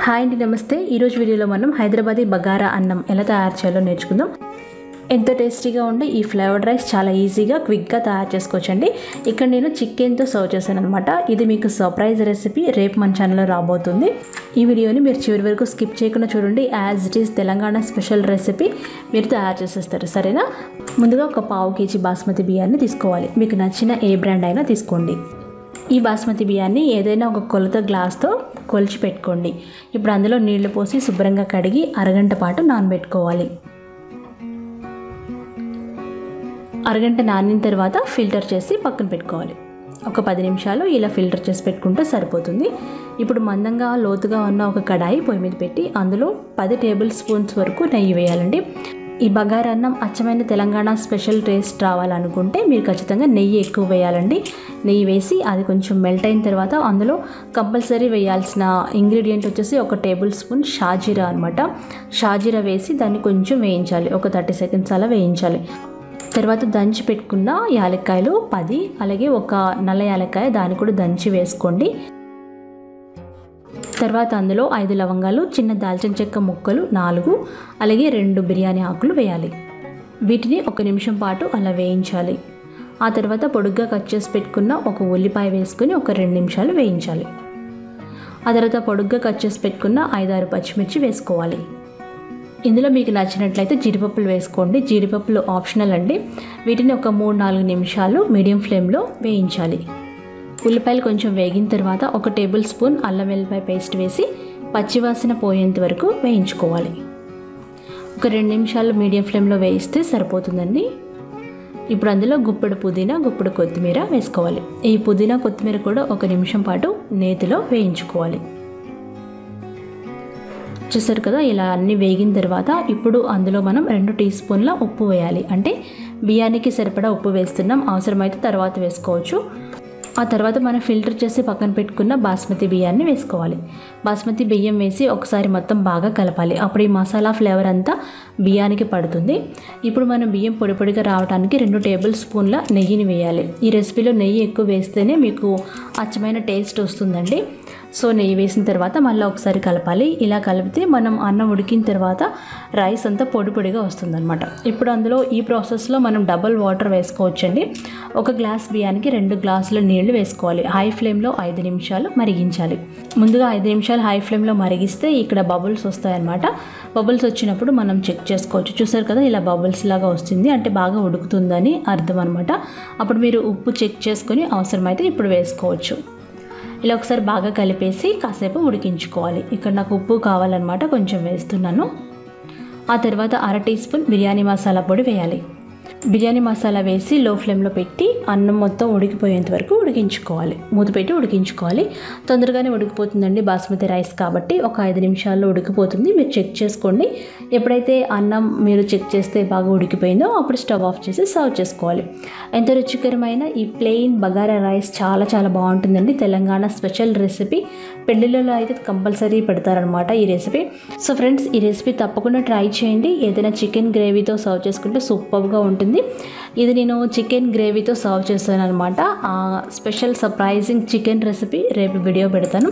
Hi అండి, నమస్తే. ఈరోజు వీడియోలో మనం హైదరాబాదీ బగారా అన్నం ఎలా తయారు చేయాలో నేర్చుకుందాం. ఎంతో టేస్టీగా ఉండే ఈ ఫ్లేవర్డ్ రైస్ చాలా ఈజీగా క్విక్గా తయారు చేసుకోవచ్చండి. ఇక్కడ నేను చికెన్తో సర్వ్ చేశాను అనమాట. ఇది మీకు సర్ప్రైజ్ రెసిపీ రేపు మన ఛానల్లో రాబోతుంది. ఈ వీడియోని మీరు చివరి వరకు స్కిప్ చేయకుండా చూడండి. As it is Telangana special recipe మీరు తయారు చేసేస్తారు, సరేనా? ముందుగా ఒక పావు కేజీ బాస్మతి బియ్యాన్ని తీసుకోవాలి. మీకు నచ్చిన ఏ బ్రాండ్ అయినా తీసుకోండి. ఈ బాస్మతి బియ్యాన్ని ఏదైనా ఒక కొలత గ్లాస్తో కొలిచి పెట్టుకోండి. ఇప్పుడు అందులో నీళ్లు పోసి శుభ్రంగా కడిగి అరగంట పాటు నానబెట్టుకోవాలి. అరగంట నానిన తర్వాత ఫిల్టర్ చేసి పక్కన పెట్టుకోవాలి. ఒక 10 నిమిషాలు ఇలా ఫిల్టర్ చేసి పెట్టుకుంటే సరిపోతుంది. ఇప్పుడు మందంగా లోతుగా ఉన్న ఒక కడాయి పొయ్యి మీద పెట్టి అందులో 10 టేబుల్ స్పూన్స్ వరకు నెయ్యి వేయాలండి. ఈ బగారా అన్నం అచ్చమైన తెలంగాణ స్పెషల్ టేస్ట్ రావాలనుకుంటే మీరు ఖచ్చితంగా నెయ్యి ఎక్కువ వేయాలండి. నెయ్యి వేసి అది కొంచెం మెల్ట్ అయిన తర్వాత అందులో కంపల్సరీ వేయాల్సిన ఇంగ్రీడియంట్ వచ్చేసి ఒక టేబుల్ స్పూన్ షాజీరా అనమాట. షాజీరా వేసి దాన్ని కొంచెం వేయించాలి. ఒక 30 సెకండ్స్ అలా వేయించాలి. తర్వాత దంచి పెట్టుకున్న యాలక్కాయలు 10, అలాగే ఒక నల్ల యాలక్కాయ దాన్ని కూడా దంచి వేసుకోండి. తర్వాత అందులో 5 లవంగాలు, చిన్న దాల్చిన చెక్క ముక్కలు 4, అలాగే 2 బిర్యానీ ఆకులు వేయాలి. వీటిని 1 నిమిషం పాటు అలా వేయించాలి. ఆ తర్వాత పొడుగ్గా కట్ చేసి పెట్టుకున్న ఒక ఉల్లిపాయ వేసుకొని ఒక 2 నిమిషాలు వేయించాలి. ఆ తర్వాత పొడుగ్గా కట్ చేసి పెట్టుకున్న 5-6 పచ్చిమిర్చి వేసుకోవాలి. ఇందులో మీకు నచ్చినట్లయితే జీడిపప్పులు వేసుకోండి. జీడిపప్పులు ఆప్షనల్ అండి. వీటిని ఒక 3-4 నిమిషాలు మీడియం ఫ్లేమ్లో వేయించాలి. ఉల్లిపాయలు కొంచెం వేగిన తర్వాత ఒక టేబుల్ స్పూన్ అల్లం వెల్లిపాయ పేస్ట్ వేసి పచ్చివాసన పోయేంత వరకు వేయించుకోవాలి. ఒక 2 నిమిషాలు మీడియం ఫ్లేమ్లో వేయిస్తే సరిపోతుందండి. ఇప్పుడు అందులో గుప్పెడు పుదీనా, గుప్పెడు కొత్తిమీర వేసుకోవాలి. ఈ పుదీనా కొత్తిమీర కూడా 1 నిమిషం పాటు నేతిలో వేయించుకోవాలి. చూసారు కదా, ఇలా అన్నీ వేగిన తర్వాత ఇప్పుడు అందులో మనం 2 టీ స్పూన్ల ఉప్పు వేయాలి. అంటే బియ్యానికి సరిపడా ఉప్పు వేస్తున్నాం, అవసరమైతే తర్వాత వేసుకోవచ్చు. ఆ తర్వాత మనం ఫిల్టర్ చేసి పక్కన పెట్టుకున్న బాస్మతి బియ్యాన్ని వేసుకోవాలి. బాస్మతి బియ్యం వేసి ఒకసారి మొత్తం బాగా కలపాలి. అప్పుడు ఈ మసాలా ఫ్లేవర్ అంతా బియ్యానికి పడుతుంది. ఇప్పుడు మనం బియ్యం పొడి పొడిగా రావడానికి 2 టేబుల్ స్పూన్ల నెయ్యిని వేయాలి. ఈ రెసిపీలో నెయ్యి ఎక్కువ వేస్తేనే మీకు అచ్చమైన టేస్ట్ వస్తుందండి. సో నెయ్యి వేసిన తర్వాత మళ్ళీ ఒకసారి కలపాలి. ఇలా కలిపితే మనం అన్నం ఉడికిన తర్వాత రైస్ అంతా పొడి పొడిగా వస్తుందన్నమాట. ఇప్పుడు అందులో ఈ ప్రాసెస్లో మనం డబల్ వాటర్ వేసుకోవచ్చండి. ఒక గ్లాస్ బియ్యానికి 2 గ్లాసుల నీళ్లు వేసుకోవాలి. హై ఫ్లేమ్లో 5 నిమిషాలు మరిగించాలి. ముందుగా 5 నిమిషాలు హై ఫ్లేమ్లో మరిగిస్తే ఇక్కడ బబుల్స్ వస్తాయన్నమాట. బబుల్స్ వచ్చినప్పుడు మనం చెక్ చేసుకోవచ్చు. చూసారు కదా, ఇలా బబుల్స్ లాగా వస్తుంది అంటే బాగా ఉడుకుతుందని అర్థం అనమాట. అప్పుడు మీరు ఉప్పు చెక్ చేసుకొని అవసరమైతే ఇప్పుడు వేసుకోవచ్చు. ఇలా ఒకసారి బాగా కలిపేసి కాసేపు ఉడికించుకోవాలి. ఇక్కడ నాకు ఉప్పు కావాలన్నమాట, కొంచెం వేస్తున్నాను. ఆ తర్వాత 1/2 టీ స్పూన్ బిర్యానీ మసాలా పొడి వేయాలి. బిర్యానీ మసాలా వేసి లో ఫ్లేమ్లో పెట్టి అన్నం మొత్తం ఉడికిపోయేంత వరకు ఉడికించుకోవాలి. మూత పెట్టి ఉడికించుకోవాలి. తొందరగానే ఉడికిపోతుందండి బాస్మతి రైస్ కాబట్టి. ఒక 5 నిమిషాల్లో ఉడికిపోతుంది. మీరు చెక్ చేసుకోండి. ఎప్పుడైతే అన్నం మీరు చెక్ చేస్తే బాగా ఉడికిపోయిందో అప్పుడు స్టవ్ ఆఫ్ చేసి సర్వ్ చేసుకోవాలి. ఎంతో రుచికరమైన ఈ ప్లెయిన్ బగారా రైస్ చాలా చాలా బాగుంటుందండి. Telangana special recipe. పెళ్ళిళ్ళలో అయితే కంపల్సరీ పెడతారనమాట ఈ రెసిపీ. సో ఫ్రెండ్స్, ఈ రెసిపీ తప్పకుండా ట్రై చేయండి. ఏదైనా చికెన్ గ్రేవీతో సర్వ్ చేసుకుంటే సూపర్గా ఉంటుంది. ఇది నేను చికెన్ గ్రేవీతో సర్వ్ చేస్తాను అనమాట. ఆ స్పెషల్ సర్ప్రైజింగ్ చికెన్ రెసిపీ రేపు వీడియో పెడతాను.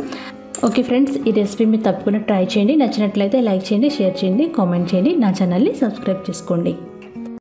ఓకే ఫ్రెండ్స్, ఈ రెసిపీ మీరు తప్పకుండా ట్రై చేయండి. నచ్చినట్లయితే లైక్ చేయండి, షేర్ చేయండి, కామెంట్ చేయండి. నా ఛానల్ని సబ్స్క్రైబ్ చేసుకోండి.